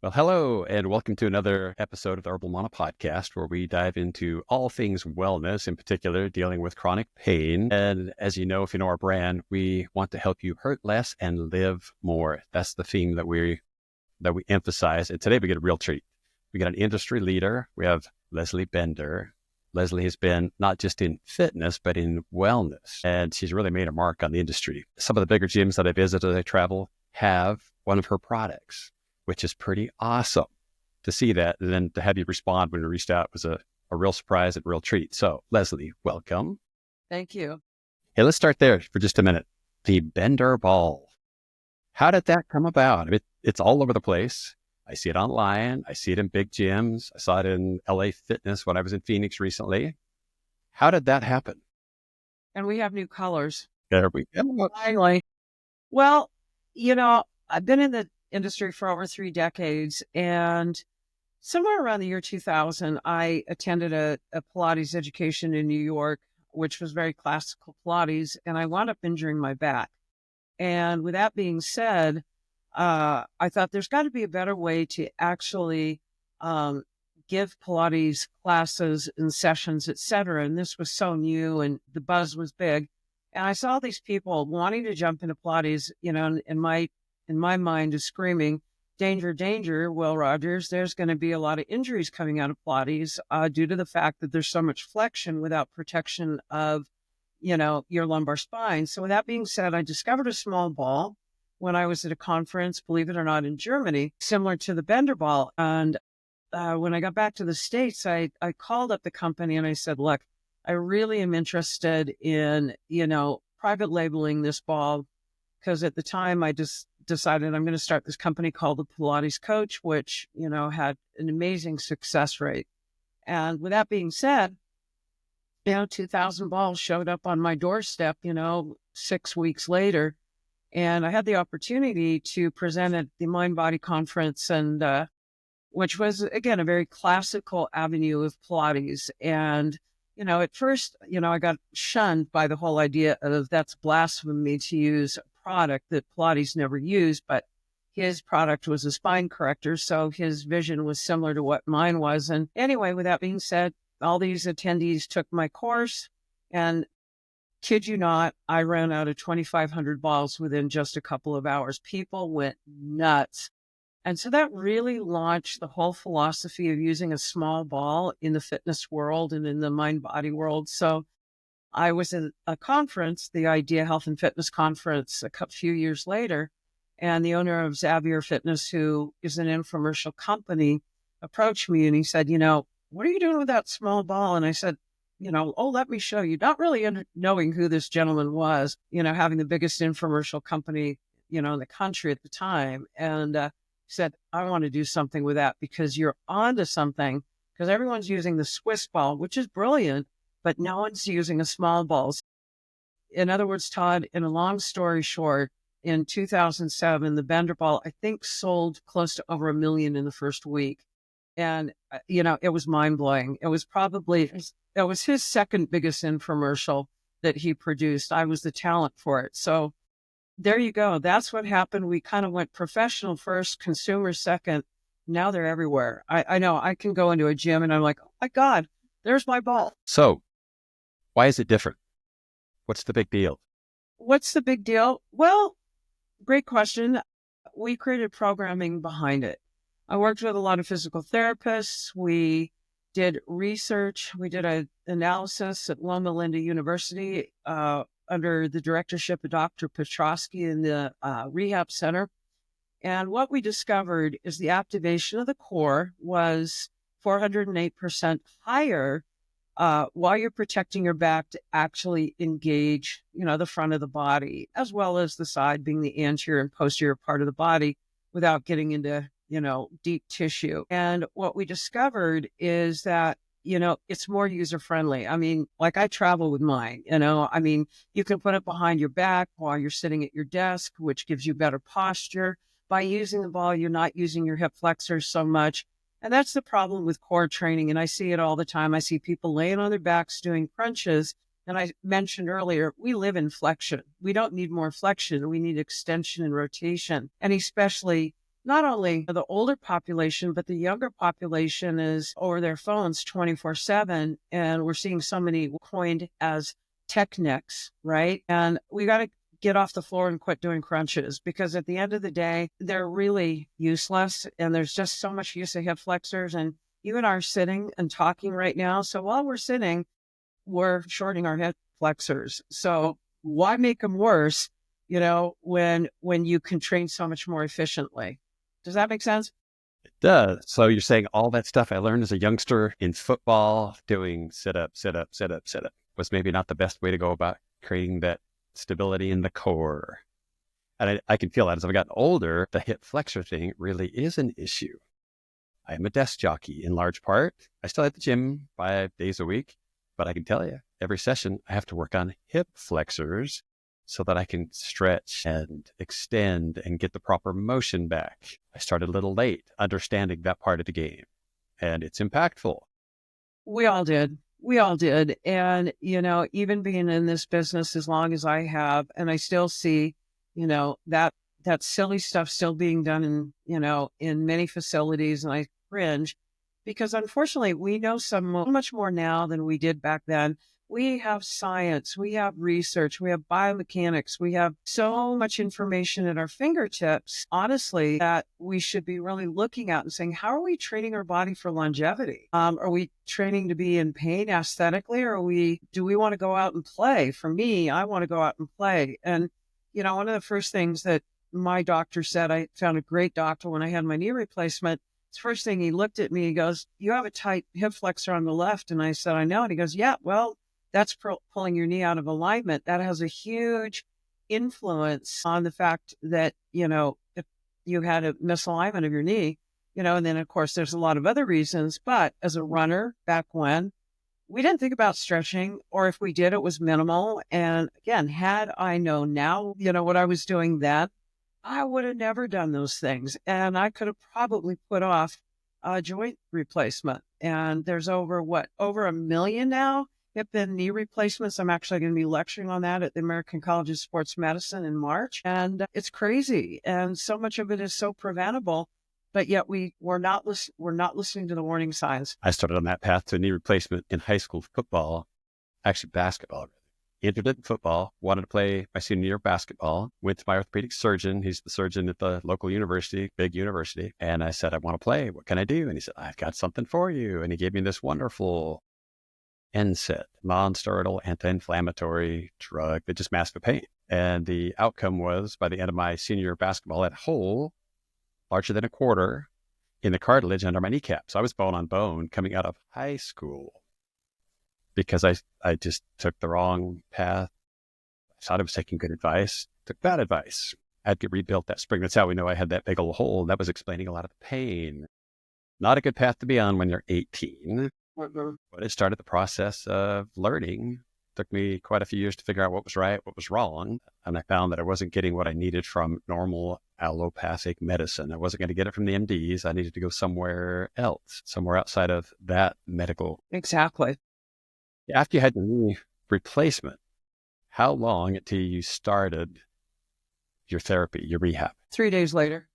Well, hello, and welcome to another episode of the Herbal Mana podcast, where we dive into all things wellness, in particular, dealing with chronic pain. And as you know, if you know our brand, we want to help you hurt less and live more. That's the theme that we emphasize. And today we get a real treat. We got an industry leader. We have Leslee Bender. Leslee has been not just in fitness, but in wellness, and she's really made a mark on the industry. Some of the bigger gyms that I visit as I travel have one of her products, which is pretty awesome to see that. And then to have you respond when you reached out was a real surprise and real treat. So Leslee, welcome. Thank you. Hey, let's start there for just a minute. The Bender ball. How did that come about? It's all over the place. I see it online. I see it in big gyms. I saw it in LA Fitness when I was in Phoenix recently. How did that happen? And we have new colors. There we go. Finally. Well, I've been in the industry for over 3 decades, and somewhere around the year 2000, I attended a Pilates education in New York, which was very classical Pilates, and I wound up injuring my back. And with that being said, I thought there's got to be a better way to actually give Pilates classes and sessions, et cetera. And this was so new and the buzz was big. And I saw these people wanting to jump into Pilates, and in my mind is screaming, danger, danger, Will Rogers, there's going to be a lot of injuries coming out of Pilates due to the fact that there's so much flexion without protection of, your lumbar spine. So with that being said, I discovered a small ball when I was at a conference, believe it or not, in Germany, similar to the Bender ball. And when I got back to the States, I called up the company and I said, look, I really am interested in, private labeling this ball, because at the time I just decided I'm going to start this company called the Pilates Coach, which, had an amazing success rate. And with that being said, 2,000 balls showed up on my doorstep, 6 weeks later. And I had the opportunity to present at the Mind Body Conference, and which was, again, a very classical avenue of Pilates. And, at first, I got shunned by the whole idea of that's blasphemy to use a product that Pilates never used, but his product was a spine corrector. So his vision was similar to what mine was. And anyway, with that being said, all these attendees took my course, and kid you not, I ran out of 2,500 balls within just a couple of hours. People went nuts. And so that really launched the whole philosophy of using a small ball in the fitness world and in the mind body world. So I was at a conference, the Idea Health and Fitness Conference, a few years later, and the owner of Xavier Fitness, who is an infomercial company, approached me and he said, what are you doing with that small ball? And I said, oh, let me show you. Not really knowing who this gentleman was, having the biggest infomercial company, in the country at the time. And he said, I want to do something with that because you're onto something, because everyone's using the Swiss ball, which is brilliant, but no one's using a small ball. In other words, Todd, in a long story short, in 2007, the Bender ball, I think, sold close to over 1 million in the first week. And, it was mind blowing. It was his second biggest infomercial that he produced. I was the talent for it. So there you go. That's what happened. We kind of went professional first, consumer second. Now they're everywhere. I know I can go into a gym and I'm like, oh my God, there's my ball. So why is it different? What's the big deal? What's the big deal? Well, great question. We created programming behind it. I worked with a lot of physical therapists. We did research. We did an analysis at Loma Linda University under the directorship of Dr. Petrosky in the rehab center. And what we discovered is the activation of the core was 408% higher while you're protecting your back to actually engage, the front of the body, as well as the side being the anterior and posterior part of the body without getting into deep tissue. And what we discovered is that, it's more user-friendly. I mean, like I travel with mine, you can put it behind your back while you're sitting at your desk, which gives you better posture. By using the ball, you're not using your hip flexors so much. And that's the problem with core training. And I see it all the time. I see people laying on their backs doing crunches. And I mentioned earlier, we live in flexion. We don't need more flexion. We need extension and rotation. And especially not only the older population, but the younger population is over their phones 24/7. And we're seeing so many coined as tech necks, right? And we got to get off the floor and quit doing crunches, because at the end of the day, they're really useless. And there's just so much use of hip flexors. And you and I are sitting and talking right now. So while we're sitting, we're shorting our hip flexors. So why make them worse, when you can train so much more efficiently? Does that make sense? It does. So you're saying all that stuff I learned as a youngster in football, doing sit up, sit up, sit up, sit up, was maybe not the best way to go about creating that stability in the core. And I can feel that as I've gotten older, the hip flexor thing really is an issue. I am a desk jockey in large part. I still at the gym 5 days a week, but I can tell you every session I have to work on hip flexors so that I can stretch and extend and get the proper motion back. I started a little late understanding that part of the game, and it's impactful. We all did. We all did. And, even being in this business as long as I have, and I still see, that silly stuff still being done in many facilities. And I cringe, because unfortunately we know so much more now than we did back then. We have science, we have research, we have biomechanics, we have so much information at our fingertips, honestly, that we should be really looking at and saying, how are we training our body for longevity? Are we training to be in pain aesthetically, or do we want to go out and play? For me, I want to go out and play. And, one of the first things that my doctor said, I found a great doctor when I had my knee replacement. The first thing he looked at me, he goes, "You have a tight hip flexor on the left." And I said, "I know." And he goes, "Yeah, well, that's pulling your knee out of alignment. That has a huge influence on the fact that, if you had a misalignment of your knee, and then of course there's a lot of other reasons, but as a runner back when, we didn't think about stretching, or if we did, it was minimal. And again, had I known now, what I was doing then, I would have never done those things. And I could have probably put off a joint replacement. And there's over 1 million now hip and knee replacements. I'm actually going to be lecturing on that at the American College of Sports Medicine in March. And it's crazy. And so much of it is so preventable, but yet we're not listening to the warning signs. I started on that path to knee replacement in high school football, actually basketball. Entered it in football, wanted to play my senior year of basketball, went to my orthopedic surgeon. He's the surgeon at the local university, big university. And I said, "I want to play. What can I do?" And he said, "I've got something for you." And he gave me this wonderful NSAID, non-steroidal anti-inflammatory drug that just masked the pain. And the outcome was, by the end of my senior year of basketball, I had a hole larger than a quarter in the cartilage under my kneecap. So I was bone on bone coming out of high school, because I just took the wrong path. I thought I was taking good advice, took bad advice. I had to rebuild that spring. That's how we know I had that big old hole. That was explaining a lot of the pain. Not a good path to be on when you're 18, but it started the process of learning. Took me quite a few years to figure out what was right, what was wrong. And I found that I wasn't getting what I needed from normal allopathic medicine. I wasn't going to get it from the MDs. I needed to go somewhere else, somewhere outside of that medical. Exactly. After you had your knee replacement, how long until you started your therapy, your rehab? 3 days later.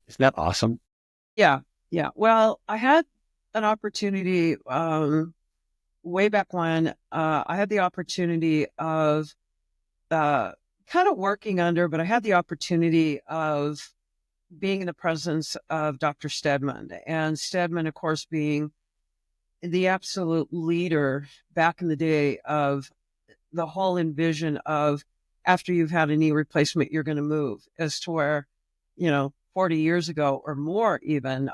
Isn't that awesome? Yeah. Yeah. Well, I had an opportunity way back when. I had the opportunity of kind of working under, but I had the opportunity of being in the presence of Dr. Steadman. And Steadman, of course, being the absolute leader back in the day of the whole envision of, after you've had a knee replacement, you're going to move, as to where, 40 years ago or more, even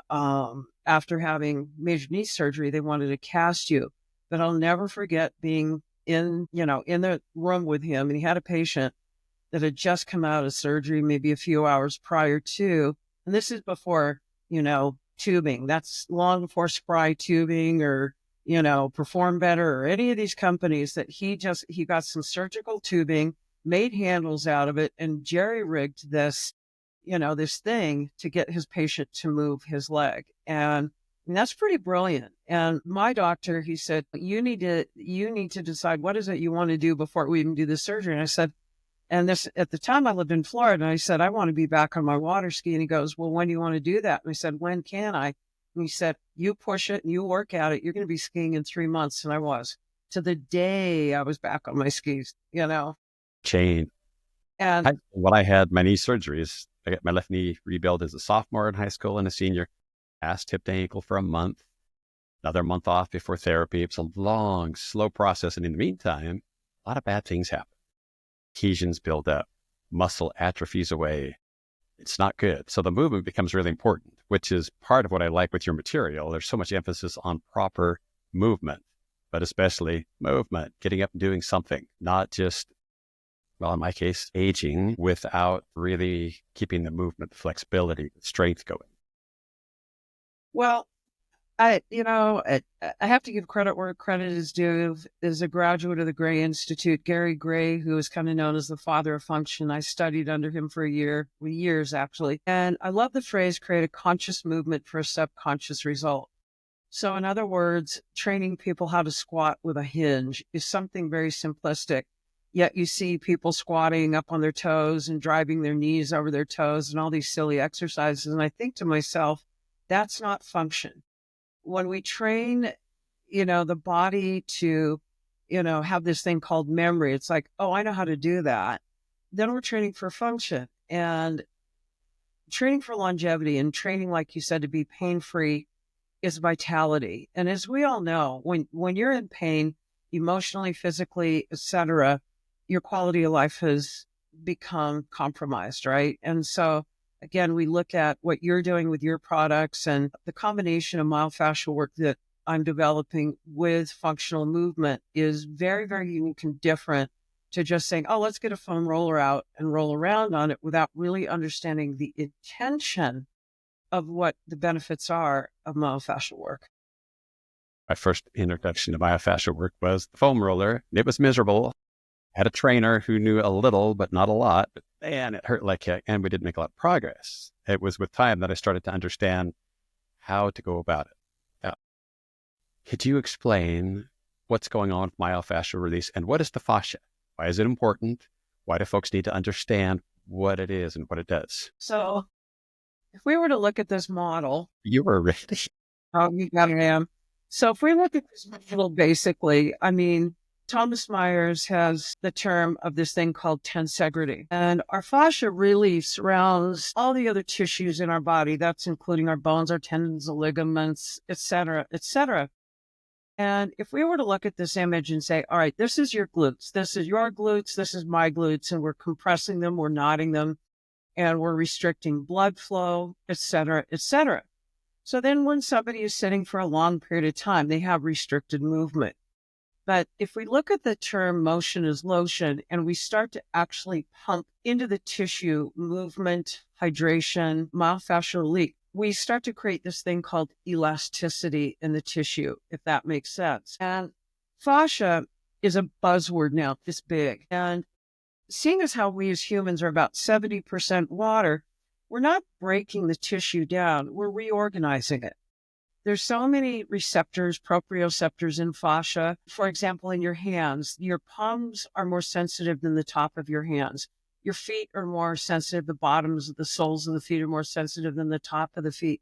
after having major knee surgery, they wanted to cast you. But I'll never forget being in the room with him, and he had a patient that had just come out of surgery, maybe a few hours prior to, and this is before, tubing. That's long before Spry tubing or, Perform Better or any of these companies. That he got some surgical tubing, made handles out of it, and jerry-rigged this thing to get his patient to move his leg. And that's pretty brilliant. And my doctor, he said, you need to decide what is it you want to do before we even do the surgery. And I said, And this, at the time I lived in Florida, and I said, I want to be back on my water ski. And he goes, well, when do you want to do that? And I said, when can I? And he said, you push it and you work at it. You're going to be skiing in 3 months. And I was, to the day I was back on my skis, Chain. And When I had my knee surgeries, I got my left knee rebuilt as a sophomore in high school and a senior. Asked hip to ankle for a month, another month off before therapy. It's a long, slow process. And in the meantime, a lot of bad things happen. Adhesions build up, muscle atrophies away. It's not good. So the movement becomes really important, which is part of what I like with your material. There's so much emphasis on proper movement, but especially movement, getting up and doing something, not just, well, in my case, aging without really keeping the movement, flexibility, strength going. well, I have to give credit where credit is due. As a graduate of the Gray Institute, Gary Gray, who is kind of known as the father of function, I studied under him for years actually. And I love the phrase, create a conscious movement for a subconscious result. So in other words, training people how to squat with a hinge is something very simplistic. Yet you see people squatting up on their toes and driving their knees over their toes and all these silly exercises. And I think to myself, that's not function. When we train, the body to, have this thing called memory, it's like, oh, I know how to do that. Then we're training for function and training for longevity, and training, like you said, to be pain-free is vitality. And as we all know, when you're in pain, emotionally, physically, etc., your quality of life has become compromised, right? And so again, we look at what you're doing with your products and the combination of myofascial work that I'm developing with functional movement is very, very unique and different to just saying, oh, let's get a foam roller out and roll around on it without really understanding the intention of what the benefits are of myofascial work. My first introduction to myofascial work was the foam roller. It was miserable. Had a trainer who knew a little, but not a lot. But man, it hurt like heck, and we didn't make a lot of progress. It was with time that I started to understand how to go about it. Now, could you explain what's going on with myofascial release and what is the fascia? Why is it important? Why do folks need to understand what it is and what it does? So if we were to look at this model, You were ready. oh, you got it, So if we look at this model, basically, Thomas Myers has the term of this thing called tensegrity. And our fascia really surrounds all the other tissues in our body. That's including our bones, our tendons, the ligaments, et cetera, et cetera. And if we were to look at this image and say, all right, this is your glutes, this is your glutes, this is my glutes, and we're compressing them, we're knotting them, and we're restricting blood flow, et cetera, et cetera. So then when somebody is sitting for a long period of time, they have restricted movement. But if we look at the term motion is lotion and we start to actually pump into the tissue movement, hydration, myofascial relief, we start to create this thing called elasticity in the tissue, if that makes sense. And fascia is a buzzword now, this big. And seeing as how we as humans are about 70% water, we're not breaking the tissue down, we're reorganizing it. There's so many receptors, proprioceptors in fascia. For example, in your hands, your palms are more sensitive than the top of your hands. Your feet are more sensitive. The bottoms of the soles of the feet are more sensitive than the top of the feet.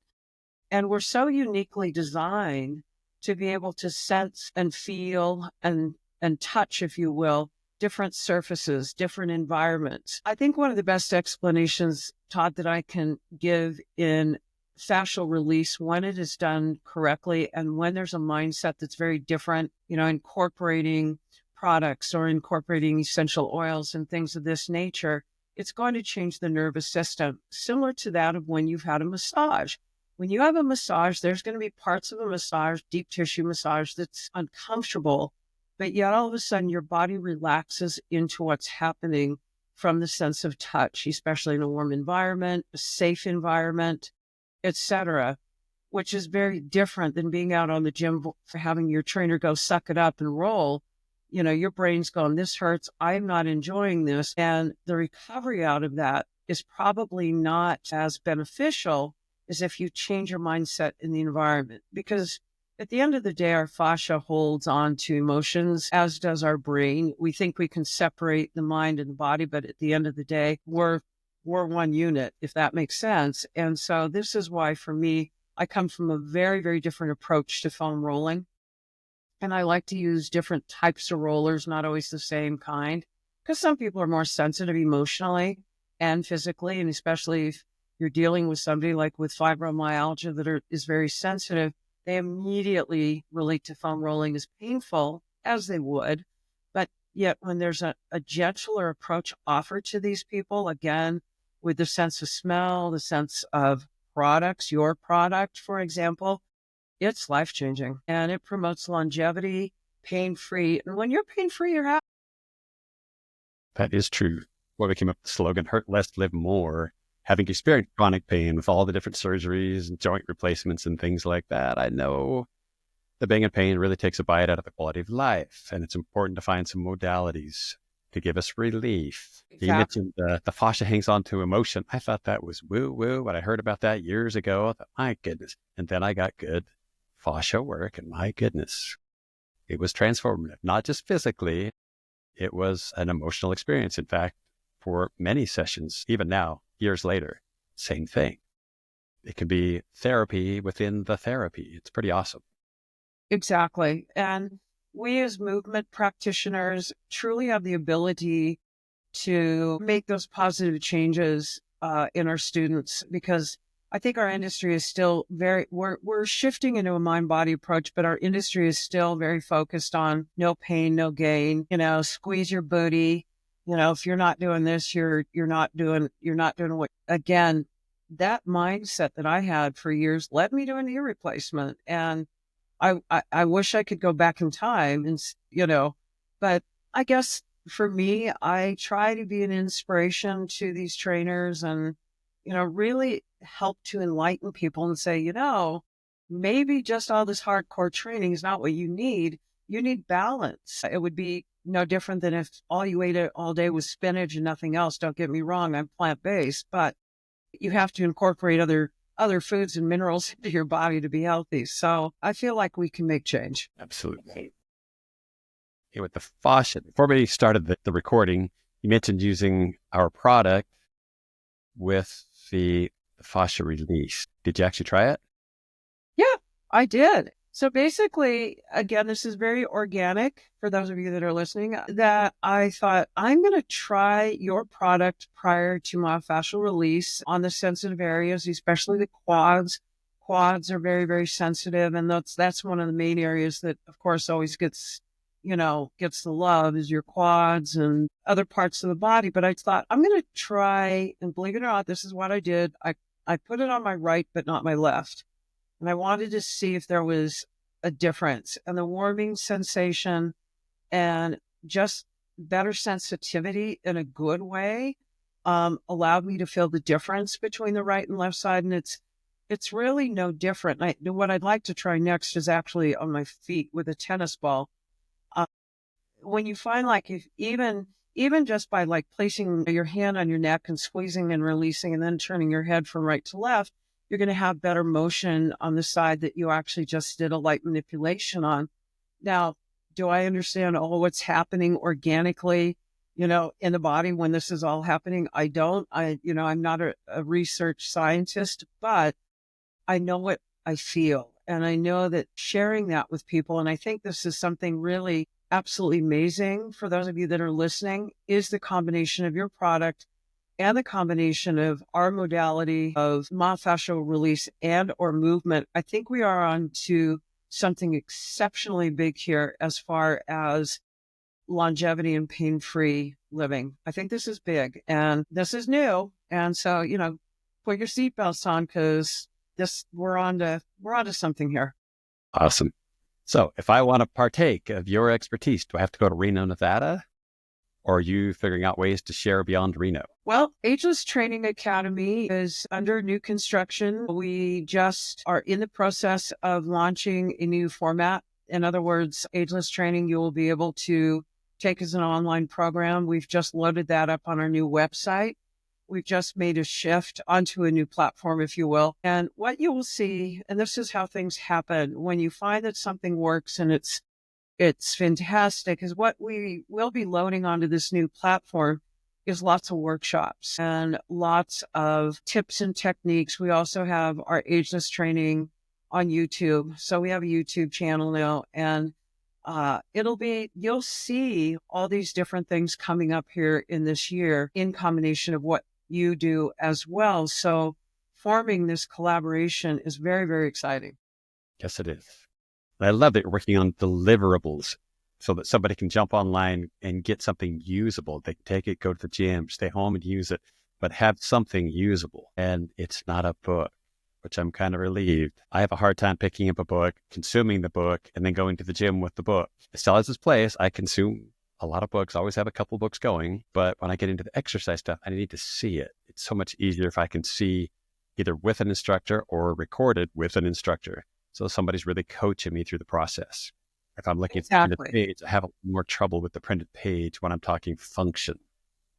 And we're so uniquely designed to be able to sense and feel and touch, if you will, different surfaces, different environments. I think one of the best explanations, Todd, that I can give in fascial release, when it is done correctly and when there's a mindset that's very different, incorporating products or incorporating essential oils and things of this nature, it's going to change the nervous system, similar to that of when you've had a massage. When you have a massage, there's going to be parts of a massage, deep tissue massage, that's uncomfortable, but yet all of a sudden your body relaxes into what's happening from the sense of touch, especially in a warm environment, a safe environment, etc., which is very different than being out on the gym for having your trainer go suck it up and roll. Your brain's going, this hurts, I'm not enjoying this. And the recovery out of that is probably not as beneficial as if you change your mindset in the environment. Because At the end of the day, our fascia holds on to emotions, as does our brain. We think we can separate the mind and the body, but at the end of the day, we're one unit, if that makes sense. And so this is why, for me, I come from a very, very different approach to foam rolling. And I like to use different types of rollers, not always the same kind, because some people are more sensitive emotionally and physically. And especially if you're dealing with somebody like with fibromyalgia is very sensitive, they immediately relate to foam rolling as painful as they would. But yet when there's a gentler approach offered to these people, again, with the sense of smell, the sense of products, your product, for example, it's life-changing, and it promotes longevity, pain-free. And when you're pain-free, you're happy. That is true. What became up with the slogan, hurt less, live more. Having experienced chronic pain with all the different surgeries and joint replacements and things like that, I know the being in pain really takes a bite out of the quality of life. And it's important to find some modalities to give us relief. Exactly. You mentioned the fascia hangs on to emotion. I thought that was woo-woo, but I heard about that years ago. I thought, my goodness. And then I got good fascia work, and my goodness, it was transformative, not just physically. It was an emotional experience. In fact, for many sessions, even now, years later, same thing. It can be therapy within the therapy. It's pretty awesome. Exactly. And we as movement practitioners truly have the ability to make those positive changes in our students, because I think our industry is still we're shifting into a mind-body approach, but our industry is still very focused on no pain, no gain, squeeze your booty. If you're not doing this, you're not doing what, again, that mindset that I had for years led me to a knee replacement. And I wish I could go back in time but I guess for me, I try to be an inspiration to these trainers and, really help to enlighten people and say, maybe just all this hardcore training is not what you need. You need balance. It would be no different than if all you ate all day was spinach and nothing else. Don't get me wrong, I'm plant-based, but you have to incorporate other foods and minerals into your body to be healthy. So I feel like we can make change. Absolutely. Okay, with the fascia, before we started the recording, you mentioned using our product with the fascia release. Did you actually try it? Yeah, I did. So basically, again, this is very organic for those of you that are listening, that I thought I'm going to try your product prior to myofascial release on the sensitive areas, especially the quads. Quads are very, very sensitive. And that's one of the main areas that, of course, always gets the love, is your quads and other parts of the body. But I thought I'm going to try, and believe it or not, this is what I did. I put it on my right, but not my left. And I wanted to see if there was a difference. And the warming sensation and just better sensitivity in a good way allowed me to feel the difference between the right and left side. And it's really no different. What I'd like to try next is actually on my feet with a tennis ball. When you find, like, if even just by like placing your hand on your neck and squeezing and releasing and then turning your head from right to left, you're going to have better motion on the side that you actually just did a light manipulation on. Now, do I understand all what's happening organically, in the body when this is all happening? I don't. I'm not a research scientist, but I know what I feel. And I know that sharing that with people, and I think this is something really absolutely amazing for those of you that are listening, is the combination of your product and the combination of our modality of myofascial release and or movement. I think we are on to something exceptionally big here as far as longevity and pain-free living. I think this is big and this is new. And so, put your seatbelts on, because we're on to something here. Awesome. So if I want to partake of your expertise, do I have to go to Reno, Nevada? Or are you figuring out ways to share beyond Reno? Well, Ageless Training Academy is under new construction. We just are in the process of launching a new format. In other words, Ageless Training, you will be able to take as an online program. We've just loaded that up on our new website. We've just made a shift onto a new platform, if you will. And what you will see, and this is how things happen, when you find that something works and it's fantastic, is what we will be loading onto this new platform is lots of workshops and lots of tips and techniques. We also have our ageless training on YouTube. So we have a YouTube channel now, and you'll see all these different things coming up here in this year in combination of what you do as well. So forming this collaboration is very, very exciting. Yes, it is. I love that you're working on deliverables so that somebody can jump online and get something usable. They can take it, go to the gym, stay home and use it, but have something usable. And it's not a book, which I'm kind of relieved. I have a hard time picking up a book, consuming the book, and then going to the gym with the book. It still has its place. I consume a lot of books, always have a couple books going. But when I get into the exercise stuff, I need to see it. It's so much easier if I can see either with an instructor or recorded with an instructor. So somebody's really coaching me through the process. If I'm looking at the printed page, I have more trouble with the printed page when I'm talking function.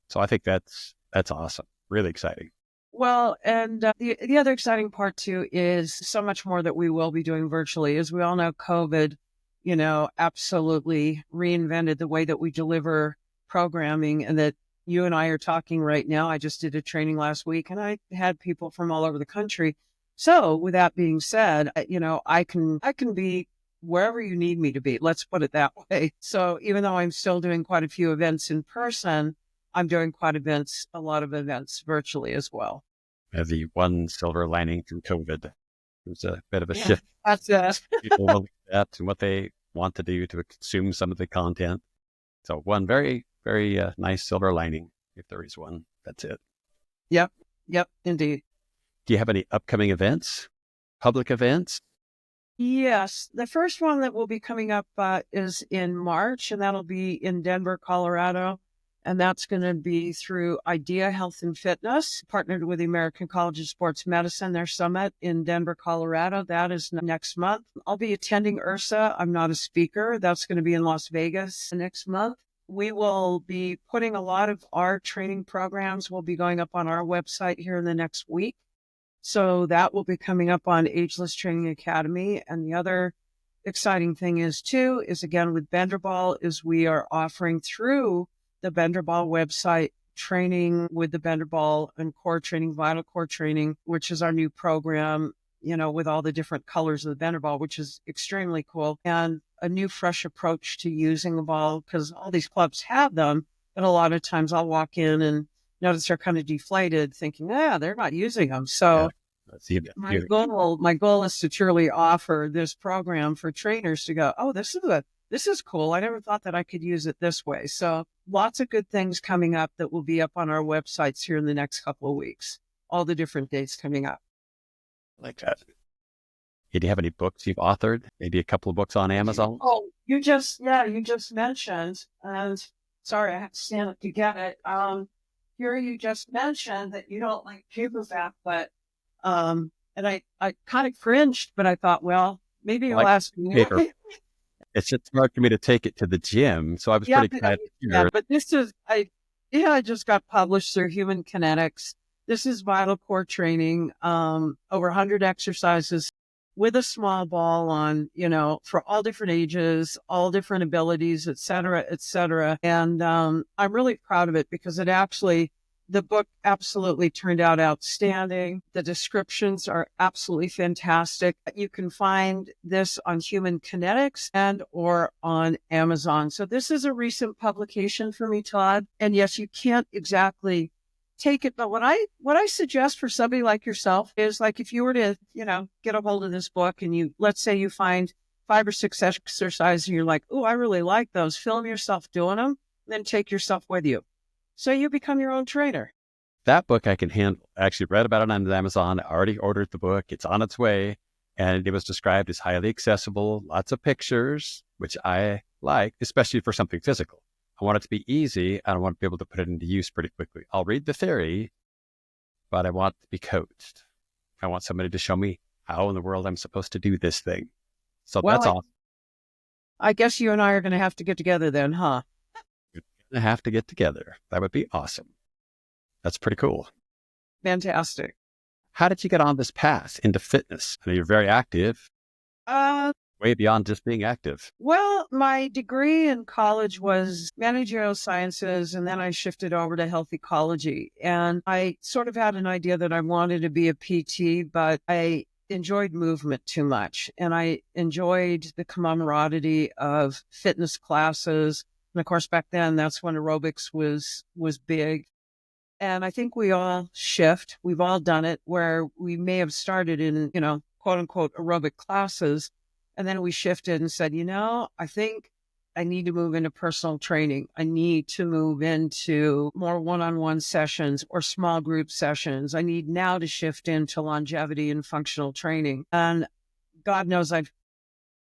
So I think that's awesome. Really exciting. Well, and the other exciting part too is so much more that we will be doing virtually. As we all know, COVID, absolutely reinvented the way that we deliver programming, and that you and I are talking right now. I just did a training last week and I had people from all over the country. So with that being said, I can be wherever you need me to be. Let's put it that way. So even though I'm still doing quite a few events in person, I'm doing a lot of events virtually as well. The one silver lining through COVID. It was a bit of a shift. That's it. People will look at that and what they want to do to consume some of the content. So one very, very nice silver lining, if there is one. That's it. Yep, indeed. Do you have any upcoming events, public events? Yes. The first one that will be coming up is in March, and that'll be in Denver, Colorado. And that's going to be through Idea Health and Fitness, partnered with the American College of Sports Medicine, their summit in Denver, Colorado. That is next month. I'll be attending IRSA. I'm not a speaker. That's going to be in Las Vegas next month. We will be putting a lot of our training programs will be going up on our website here in the next week. So that will be coming up on Ageless Training Academy. And the other exciting thing is again with Benderball, is we are offering through the Benderball website training with the Benderball and core training, vital core training, which is our new program, with all the different colors of the Benderball, which is extremely cool. And a new fresh approach to using the ball, because all these clubs have them. And a lot of times I'll walk in and notice they're kind of deflated, thinking, they're not using them. So my goal is to truly offer this program for trainers to go, this is cool. I never thought that I could use it this way. So lots of good things coming up that will be up on our websites here in the next couple of weeks. All the different dates coming up. I like that. Do you have any books you've authored? Maybe a couple of books on Amazon? Oh, you just mentioned, and sorry, I have to stand up to get it. Here you just mentioned that you don't like paperback, but, and I kind of cringed, but I thought, well, maybe you'll ask me. Paper. It's just hard for me to take it to the gym. So I was pretty excited. But this is, I just got published through Human Kinetics. This is vital core training, over 100 exercises with a small ball on, for all different ages, all different abilities, et cetera, et cetera. And I'm really proud of it because the book absolutely turned out outstanding. The descriptions are absolutely fantastic. You can find this on Human Kinetics and or on Amazon. So this is a recent publication for me, Todd. And yes, you can't exactly take it. But what I suggest for somebody like yourself is, like, if you were to, get a hold of this book and let's say you find 5 or 6 exercises and you're like, oh, I really like those. Film yourself doing them, then take yourself with you. So you become your own trainer. That book I can handle. I actually read about it on Amazon. I already ordered the book. It's on its way. And it was described as highly accessible, lots of pictures, which I like, especially for something physical. I want it to be easy. I don't want to be able to put it into use pretty quickly. I'll read the theory, but I want to be coached. I want somebody to show me how in the world I'm supposed to do this thing. So that's awesome. I guess you and I are going to have to get together then, huh? Have to get together. That would be awesome. That's pretty cool. Fantastic. How did you get on this path into fitness? I mean, you're very active, Uh, way beyond just being active. well, my degree in college was managerial sciences, and then I shifted over to health ecology. And I sort of had an idea that I wanted to be a PT, but I enjoyed movement too much. And I enjoyed the camaraderie of fitness classes. And of course, back then, that's when aerobics was big. And I think we all shift. We've all done it where we may have started in, quote unquote, aerobic classes. And then we shifted and said, I think I need to move into personal training. I need to move into more one-on-one sessions or small group sessions. I need now to shift into longevity and functional training. And God knows I've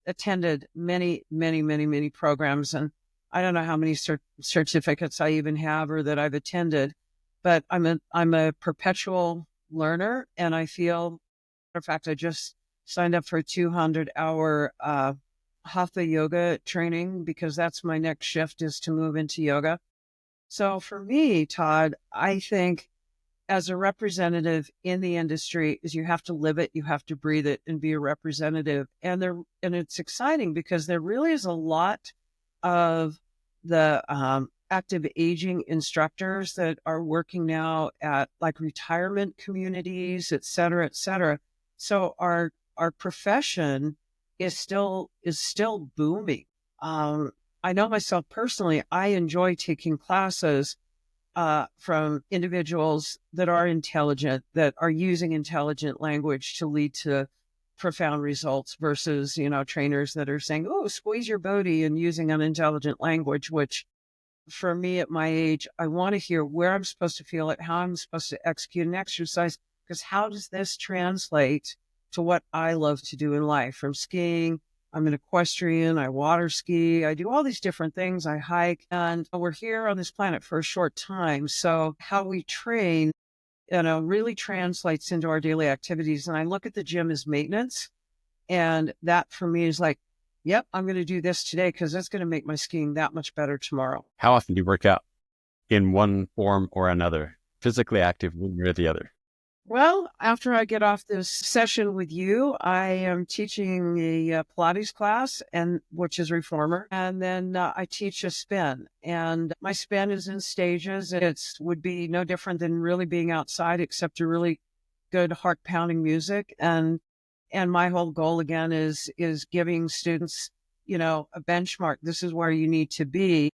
attended many, many, many, many programs. And I don't know how many certificates I even have or that I've attended, but I'm a perpetual learner, and I feel, in fact, I just signed up for a 200-hour hatha yoga training because that's my next shift, is to move into yoga. So for me, Todd, I think as a representative in the industry is you have to live it, you have to breathe it, and be a representative. And it's exciting because there really is a lot of the active aging instructors that are working now at like retirement communities, et cetera, et cetera. So our profession is still booming. I know myself personally, I enjoy taking classes from individuals that are intelligent, that are using intelligent language to lead to profound results versus, trainers that are saying, oh, squeeze your booty and using unintelligent language, which for me at my age, I want to hear where I'm supposed to feel it, how I'm supposed to execute an exercise, because how does this translate to what I love to do in life? From skiing, I'm an equestrian, I water ski, I do all these different things, I hike, and we're here on this planet for a short time. So how we train, really translates into our daily activities. And I look at the gym as maintenance. And that for me is like, yep, I'm going to do this today because that's going to make my skiing that much better tomorrow. How often do you work out in one form or another? Physically active, one way or the other? Well, after I get off this session with you, I am teaching a Pilates class, and which is reformer, and then I teach a spin. And my spin is in stages. Would be no different than really being outside, except to really good heart pounding music. And my whole goal again is giving students, a benchmark. This is where you need to be,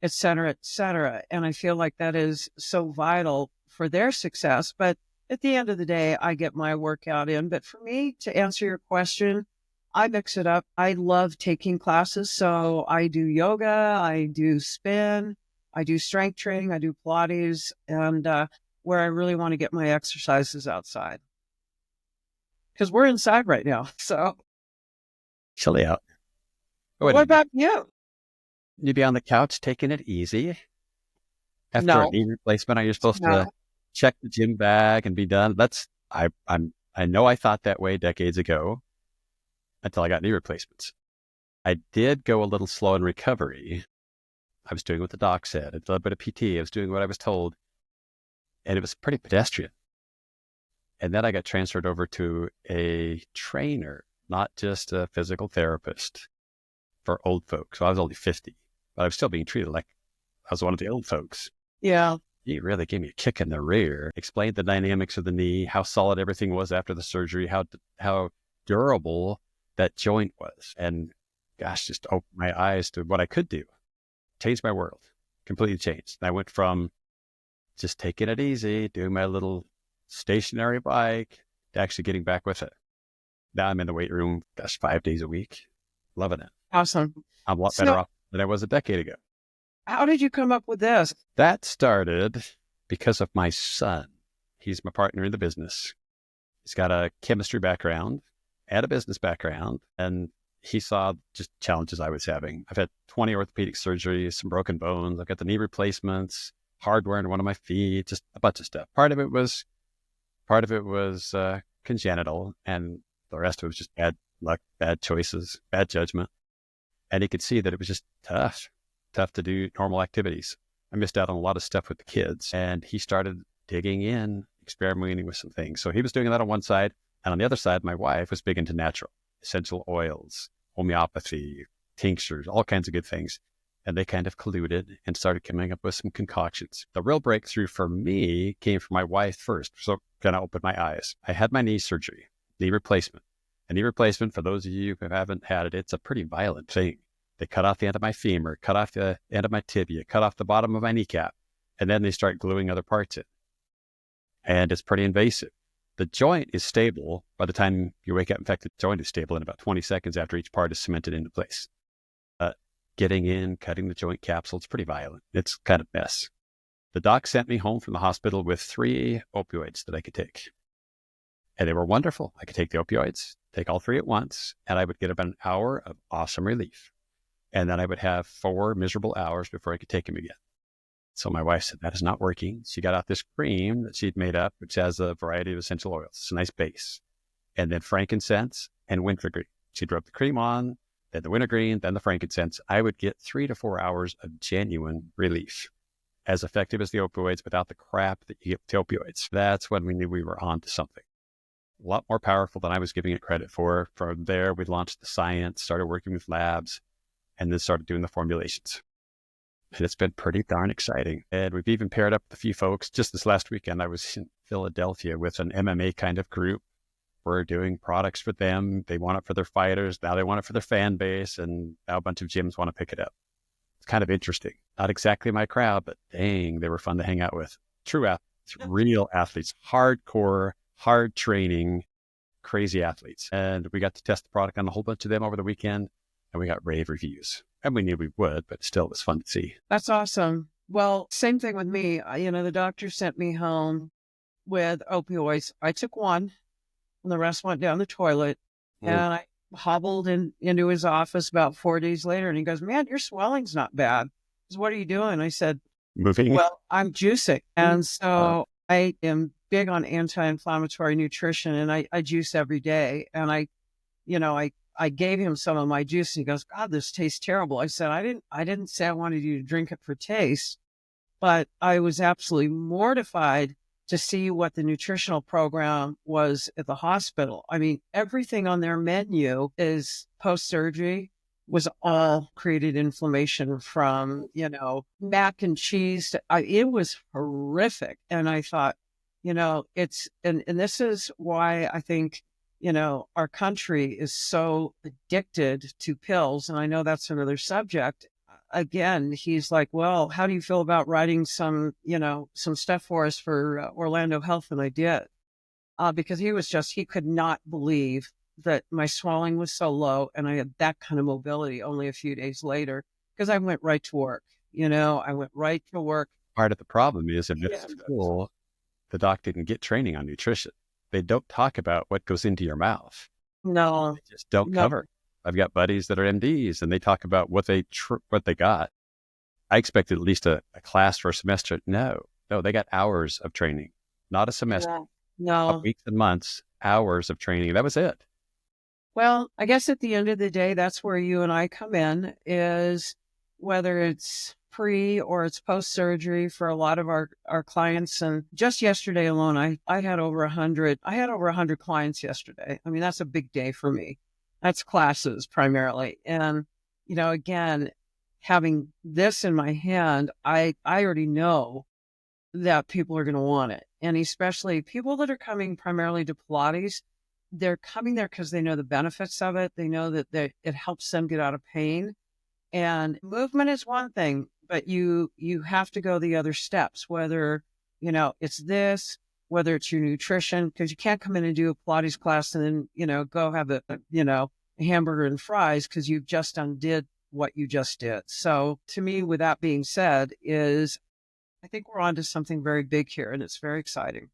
et cetera, et cetera. And I feel like that is so vital for their success. But at the end of the day, I get my workout in. But for me, to answer your question, I mix it up. I love taking classes. So I do yoga, I do spin, I do strength training, I do Pilates, and where I really want to get my exercises outside. Because we're inside right now. So Chilly out. what about you? You'd be on the couch taking it easy. After a No, knee replacement, are you supposed to no. check the gym bag and be done? I know I thought that way decades ago until I got knee replacements. I did go a little slow in recovery. I was doing what the doc said. I did a little bit of PT. I was doing what I was told, and it was pretty pedestrian. And then I got transferred over to a trainer, not just a physical therapist for old folks. So I was only 50, but I was still being treated like I was one of the old folks. Yeah. He really gave me a kick in the rear, explained the dynamics of the knee, how solid everything was after the surgery, how durable that joint was. And gosh, just opened my eyes to what I could do. Changed my world, completely changed. And I went from just taking it easy, doing my little stationary bike, to actually getting back with it. Now I'm in the weight room, 5 days a week. Loving it. Awesome. I'm a lot better off than I was a decade ago. How did you come up with this? That started because of my son. He's my partner in the business. He's got a chemistry background and a business background, and he saw just challenges I was having. I've had 20 orthopedic surgeries, some broken bones. I've got the knee replacements, hardware in one of my feet, just a bunch of stuff. Part of it was congenital, and the rest of it was just bad luck, bad choices, bad judgment. And he could see that it was just tough to do normal activities. I missed out on a lot of stuff with the kids, and he started digging in experimenting with some things. So he was doing that on one side. And on the other side, my wife was big into natural, essential oils, homeopathy, tinctures, all kinds of good things. And they kind of colluded and started coming up with some concoctions. The real breakthrough for me came from my wife first. So kind of opened my eyes. I had my knee surgery, knee replacement. A knee replacement, for those of you who haven't had it, it's a pretty violent thing. They cut off the end of my femur, cut off the end of my tibia, cut off the bottom of my kneecap, and then they start gluing other parts in. And it's pretty invasive. The joint is stable. By the time you wake up, in fact, the joint is stable in about 20 seconds after each part is cemented into place. Getting in, cutting the joint capsule, it's pretty violent. It's kind of a mess. The doc sent me home from the hospital with 3 opioids that I could take. And they were wonderful. I could take the opioids, take all 3 at once, and I would get about an hour of awesome relief. And then I would have 4 miserable hours before I could take them again. So my wife said, that is not working. She got out this cream that she'd made up, which has a variety of essential oils. It's a nice base. And then frankincense and wintergreen. She'd rub the cream on, then the wintergreen, then the frankincense. I would get 3 to 4 hours of genuine relief, as effective as the opioids without the crap that you get with the opioids. That's when we knew we were on to something. A lot more powerful than I was giving it credit for. From there, we launched the science, started working with labs, and then started doing the formulations. And it's been pretty darn exciting. And we've even paired up with a few folks. Just this last weekend, I was in Philadelphia with an MMA kind of group. We're doing products for them. They want it for their fighters. Now they want it for their fan base. And now a bunch of gyms want to pick it up. It's kind of interesting. Not exactly my crowd, but dang, they were fun to hang out with. True athletes, real athletes, hardcore, hard training, crazy athletes. And we got to test the product on a whole bunch of them over the weekend. And we got rave reviews. And we knew we would, but still it was fun to see. That's awesome. Well, same thing with me. The doctor sent me home with opioids. I took one and the rest went down the toilet. And I hobbled into his office about 4 days later. And he goes, man, your swelling's not bad. He goes, what are you doing? I said, moving. Well, I'm juicing. And so I am big on anti-inflammatory nutrition and I juice every day. And I gave him some of my juice and he goes, God, this tastes terrible. I said, I didn't say I wanted you to drink it for taste, but I was absolutely mortified to see what the nutritional program was at the hospital. I mean, everything on their menu is post-surgery was all created inflammation from, mac and cheese. It was horrific. And I thought, it's, and this is why I think, our country is so addicted to pills. And I know that's another subject. Again, he's like, well, how do you feel about writing some stuff for us for Orlando Health? And I did, because he could not believe that my swelling was so low and I had that kind of mobility only a few days later, because I went right to work. I went right to work. Part of the problem is in this school, the doc didn't get training on nutrition. They don't talk about what goes into your mouth. No. They just don't cover. I've got buddies that are MDs and they talk about what they got. I expected at least a class for a semester. No, they got hours of training, not a semester. No. Weeks and months, hours of training. That was it. Well, I guess at the end of the day, that's where you and I come in, is whether it's pre or it's post-surgery for a lot of our clients. And just yesterday alone, I had over 100 clients yesterday. I mean, that's a big day for me. That's classes primarily. And, again, having this in my hand, I already know that people are going to want it. And especially people that are coming primarily to Pilates, they're coming there because they know the benefits of it. They know that it helps them get out of pain. And movement is one thing, but you have to go the other steps, whether, it's this, whether it's your nutrition, because you can't come in and do a Pilates class and then, go have a hamburger and fries because you've just undid what you just did. So to me, with that being said, I think we're on to something very big here and it's very exciting.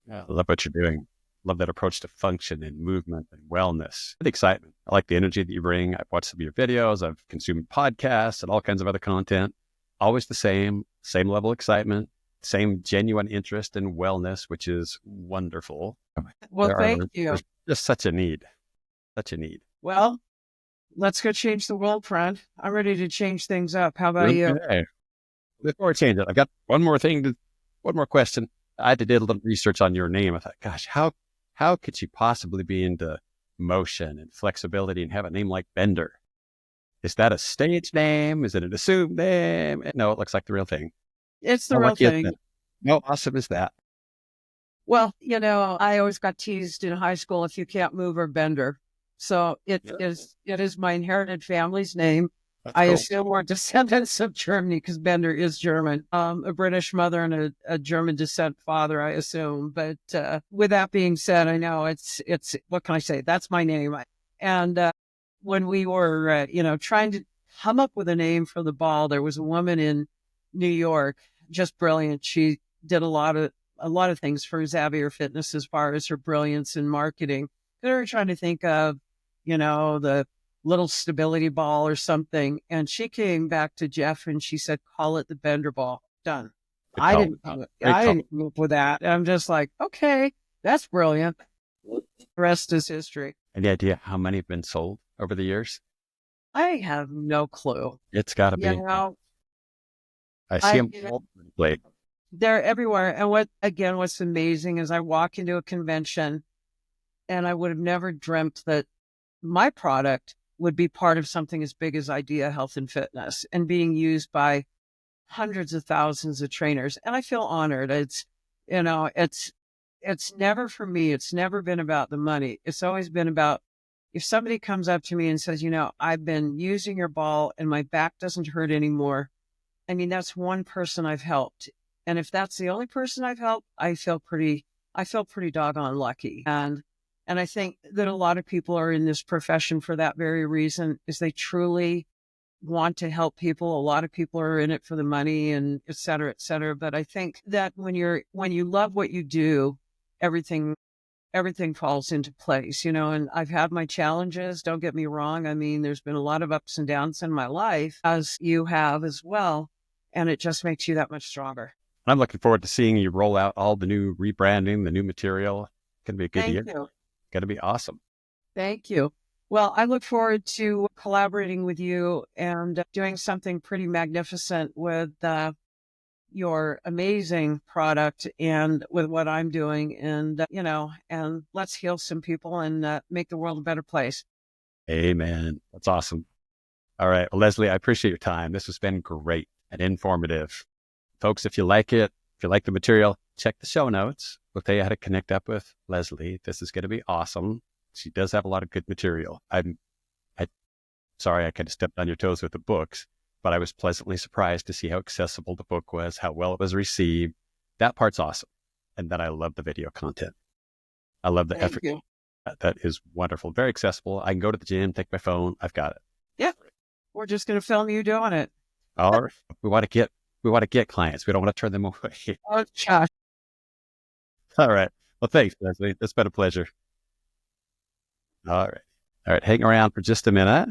Yeah, I love what you're doing. Love that approach to function and movement and wellness and excitement. I like the energy that you bring. I've watched some of your videos. I've consumed podcasts and all kinds of other content. Always the same level of excitement, same genuine interest in wellness, which is wonderful. Well, thank you. There's just such a need. Well, let's go change the world, friend. I'm ready to change things up. How about you? Before I change it, I've got one more question. I did a little research on your name. I thought, gosh, how could she possibly be into motion and flexibility and have a name like Bender? Is that a stage name? Is it an assumed name? No, it looks like the real thing. It's the How real lucky is that? thing. How awesome is that? Well, I always got teased in high school if you can't move or bender. So Yeah, it is my inherited family's name. that's I cool. assume we're descendants of Germany because Bender is German. A British mother and a German descent father, I assume. But with that being said, I know it's what can I say? That's my name. And when we were trying to come up with a name for the ball, there was a woman in New York, just brilliant. She did a lot of things for Xavier Fitness as far as her brilliance in marketing. They were trying to think of, the little stability ball or something. And she came back to Jeff and she said, call it the Bender ball. Done. Good call. Great I call. didn't come up with that. And I'm just like, okay, that's brilliant. The rest is history. Any idea how many have been sold over the years? I have no clue. It's got to You be. know, I see I, them all over the place. they're everywhere. And what's amazing is I walk into a convention and I would have never dreamt that my product would be part of something as big as Idea Health and Fitness and being used by hundreds of thousands of trainers. And I feel honored. You know, it's, it's never for me. It's never been about the money. It's always been about if somebody comes up to me and says, I've been using your ball and my back doesn't hurt anymore. I mean, that's one person I've helped. And if that's the only person I've helped, I feel pretty doggone lucky. And I think that a lot of people are in this profession for that very reason, is they truly want to help people. A lot of people are in it for the money and et cetera, et cetera. But I think that when you love what you do, everything falls into place, and I've had my challenges. Don't get me wrong. I mean, there's been a lot of ups and downs in my life, as you have as well. And it just makes you that much stronger. I'm looking forward to seeing you roll out all the new rebranding, the new material. It's going to be a good Thank year. you. Going to be awesome. Thank you. Well, I look forward to collaborating with you and doing something pretty magnificent with your amazing product and with what I'm doing. And, and let's heal some people and make the world a better place. Amen. That's awesome. All right. Well, Leslee, I appreciate your time. This has been great and informative. Folks, if you like it, if you like the material, check the show notes. We'll tell you how to connect up with Leslee. This is going to be awesome. She does have a lot of good material. Sorry, I kind of stepped on your toes with the books, but I was pleasantly surprised to see how accessible the book was, how well it was received. That part's awesome. And then I love the video content. I love the Thank effort. you. That is wonderful. Very accessible. I can go to the gym, take my phone. I've got it. Yeah. We're just going to film you doing it. All right. We want to get clients. We don't want to turn them away. Oh, gosh. All right. Well, thanks, Leslee. It's been a pleasure. All right. All right. Hang around for just a minute.